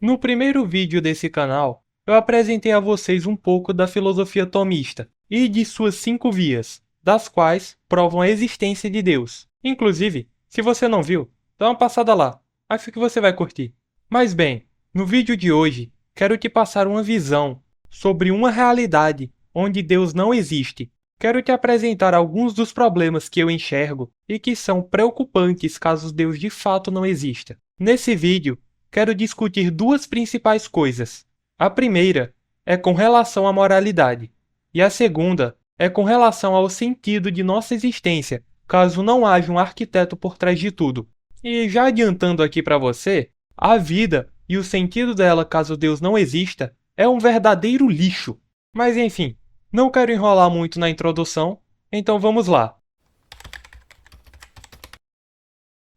No primeiro vídeo desse canal, eu apresentei a vocês um pouco da filosofia tomista e de suas 5 vias, das quais provam a existência de Deus. Inclusive, se você não viu, dá uma passada lá, acho que você vai curtir. Mas bem, no vídeo de hoje, quero te passar uma visão sobre uma realidade onde Deus não existe. Quero te apresentar alguns dos problemas que eu enxergo e que são preocupantes caso Deus de fato não exista. Nesse vídeo, quero discutir duas principais coisas. A primeira é com relação à moralidade, e a segunda é com relação ao sentido de nossa existência, caso não haja um arquiteto por trás de tudo. E já adiantando aqui para você, a vida e o sentido dela caso Deus não exista é um verdadeiro lixo. Mas enfim, não quero enrolar muito na introdução, então vamos lá.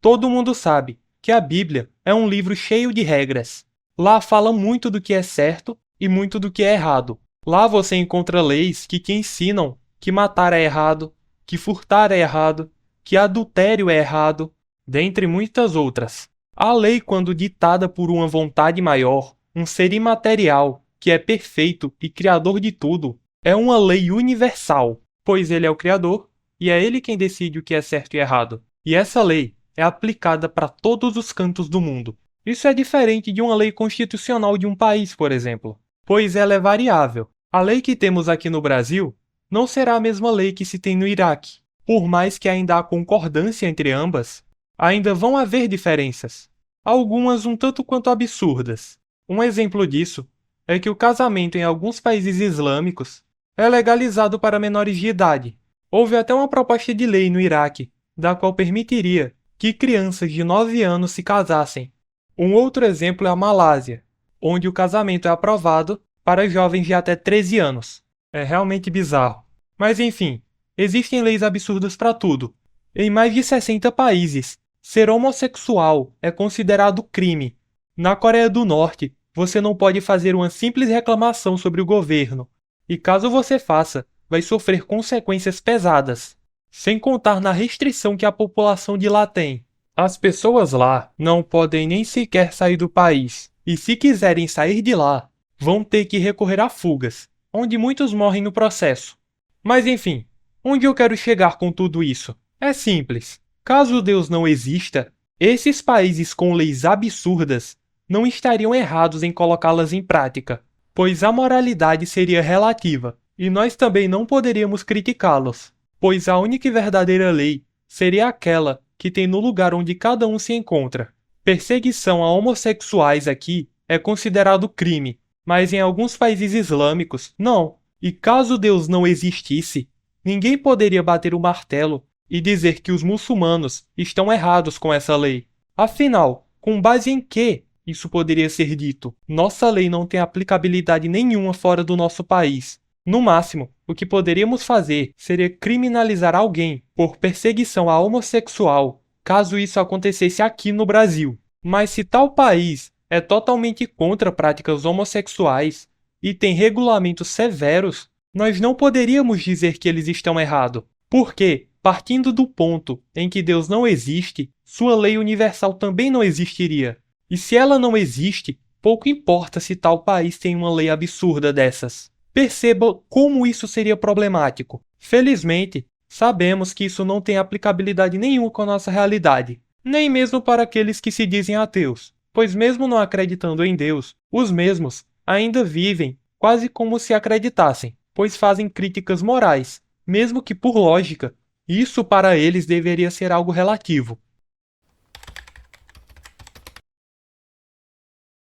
Todo mundo sabe que a Bíblia é um livro cheio de regras. Lá fala muito do que é certo e muito do que é errado. Lá você encontra leis que te ensinam que matar é errado, que furtar é errado, que adultério é errado, dentre muitas outras. A lei, quando ditada por uma vontade maior, um ser imaterial, que é perfeito e criador de tudo, é uma lei universal, pois ele é o criador e é ele quem decide o que é certo e errado. E essa lei é aplicada para todos os cantos do mundo. Isso é diferente de uma lei constitucional de um país, por exemplo, pois ela é variável. A lei que temos aqui no Brasil não será a mesma lei que se tem no Iraque. Por mais que ainda há concordância entre ambas, ainda vão haver diferenças, algumas um tanto quanto absurdas. Um exemplo disso é que o casamento em alguns países islâmicos é legalizado para menores de idade. Houve até uma proposta de lei no Iraque, da qual permitiria que crianças de 9 anos se casassem. Um outro exemplo é a Malásia, onde o casamento é aprovado para jovens de até 13 anos. É realmente bizarro. Mas enfim, existem leis absurdas para tudo. Em mais de 60 países, ser homossexual é considerado crime. Na Coreia do Norte, você não pode fazer uma simples reclamação sobre o governo. E caso você faça, vai sofrer consequências pesadas. Sem contar na restrição que a população de lá tem. As pessoas lá não podem nem sequer sair do país. E se quiserem sair de lá, vão ter que recorrer a fugas, onde muitos morrem no processo. Mas enfim, onde eu quero chegar com tudo isso? É simples. Caso Deus não exista, esses países com leis absurdas não estariam errados em colocá-las em prática, pois a moralidade seria relativa, e nós também não poderíamos criticá-los, pois a única e verdadeira lei seria aquela que tem no lugar onde cada um se encontra. Perseguição a homossexuais aqui é considerado crime, mas em alguns países islâmicos, não. E caso Deus não existisse, ninguém poderia bater o martelo e dizer que os muçulmanos estão errados com essa lei. Afinal, com base em que isso poderia ser dito? Nossa lei não tem aplicabilidade nenhuma fora do nosso país. No máximo, o que poderíamos fazer seria criminalizar alguém por perseguição a homossexual, caso isso acontecesse aqui no Brasil. Mas se tal país é totalmente contra práticas homossexuais e tem regulamentos severos, nós não poderíamos dizer que eles estão errados. Porque, partindo do ponto em que Deus não existe, sua lei universal também não existiria. E se ela não existe, pouco importa se tal país tem uma lei absurda dessas. Perceba como isso seria problemático. Felizmente, sabemos que isso não tem aplicabilidade nenhuma com a nossa realidade, nem mesmo para aqueles que se dizem ateus, pois mesmo não acreditando em Deus, os mesmos ainda vivem quase como se acreditassem, pois fazem críticas morais, mesmo que por lógica, isso para eles deveria ser algo relativo.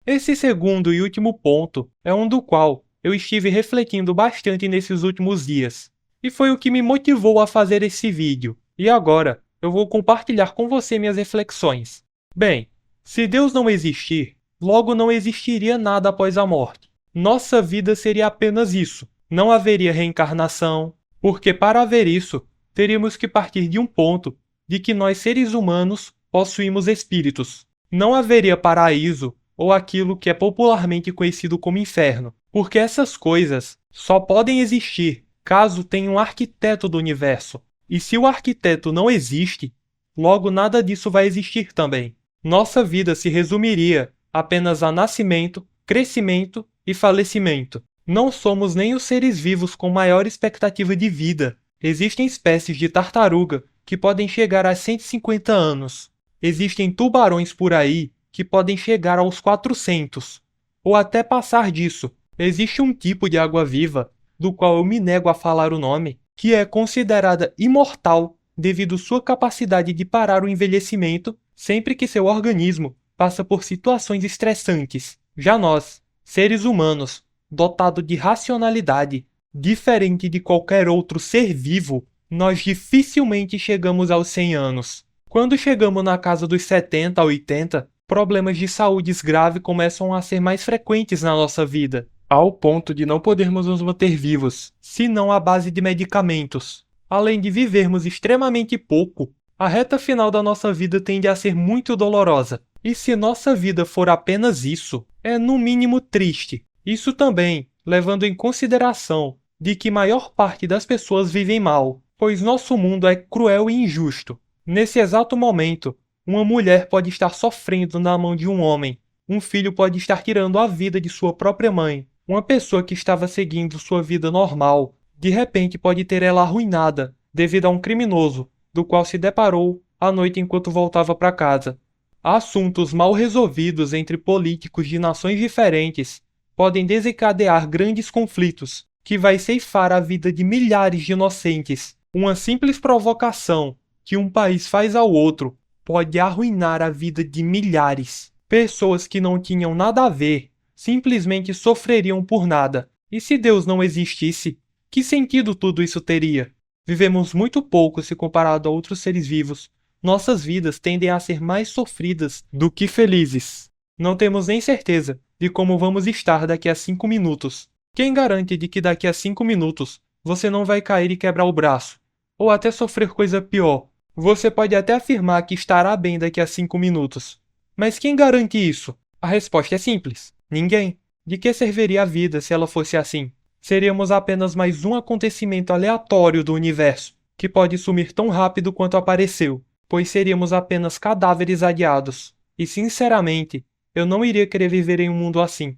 Esse segundo e último ponto é um do qual eu estive refletindo bastante nesses últimos dias, e foi o que me motivou a fazer esse vídeo, e agora eu vou compartilhar com você minhas reflexões. Bem, se Deus não existir, logo não existiria nada após a morte. Nossa vida seria apenas isso, não haveria reencarnação, porque para haver isso, teríamos que partir de um ponto de que nós seres humanos possuímos espíritos. Não haveria paraíso ou aquilo que é popularmente conhecido como inferno, porque essas coisas só podem existir caso tenha um arquiteto do universo. E se o arquiteto não existe, logo nada disso vai existir também. Nossa vida se resumiria Apenas há nascimento, crescimento e falecimento. Não somos nem os seres vivos com maior expectativa de vida. Existem espécies de tartaruga que podem chegar a 150 anos. Existem tubarões por aí que podem chegar aos 400, ou até passar disso. Existe um tipo de água-viva, do qual eu me nego a falar o nome, que é considerada imortal devido sua capacidade de parar o envelhecimento sempre que seu organismo passa por situações estressantes. Já nós, seres humanos, dotado de racionalidade, diferente de qualquer outro ser vivo, nós dificilmente chegamos aos 100 anos. Quando chegamos na casa dos 70 a 80, problemas de saúde grave começam a ser mais frequentes na nossa vida, ao ponto de não podermos nos manter vivos, senão à base de medicamentos. Além de vivermos extremamente pouco, a reta final da nossa vida tende a ser muito dolorosa. E se nossa vida for apenas isso, é no mínimo triste. Isso também, levando em consideração de que maior parte das pessoas vivem mal, pois nosso mundo é cruel e injusto. Nesse exato momento, uma mulher pode estar sofrendo na mão de um homem. Um filho pode estar tirando a vida de sua própria mãe. Uma pessoa que estava seguindo sua vida normal, de repente pode ter ela arruinada devido a um criminoso, do qual se deparou à noite enquanto voltava para casa. Assuntos mal resolvidos entre políticos de nações diferentes podem desencadear grandes conflitos, que vai ceifar a vida de milhares de inocentes. Uma simples provocação que um país faz ao outro pode arruinar a vida de milhares. Pessoas que não tinham nada a ver simplesmente sofreriam por nada. E se Deus não existisse, que sentido tudo isso teria? Vivemos muito pouco se comparado a outros seres vivos. Nossas vidas tendem a ser mais sofridas do que felizes. Não temos nem certeza de como vamos estar daqui a 5 minutos. Quem garante de que daqui a 5 minutos você não vai cair e quebrar o braço? Ou até sofrer coisa pior? Você pode até afirmar que estará bem daqui a 5 minutos. Mas quem garante isso? A resposta é simples: ninguém. De que serviria a vida se ela fosse assim? Seríamos apenas mais um acontecimento aleatório do universo, que pode sumir tão rápido quanto apareceu, pois seríamos apenas cadáveres adiados. E sinceramente, eu não iria querer viver em um mundo assim.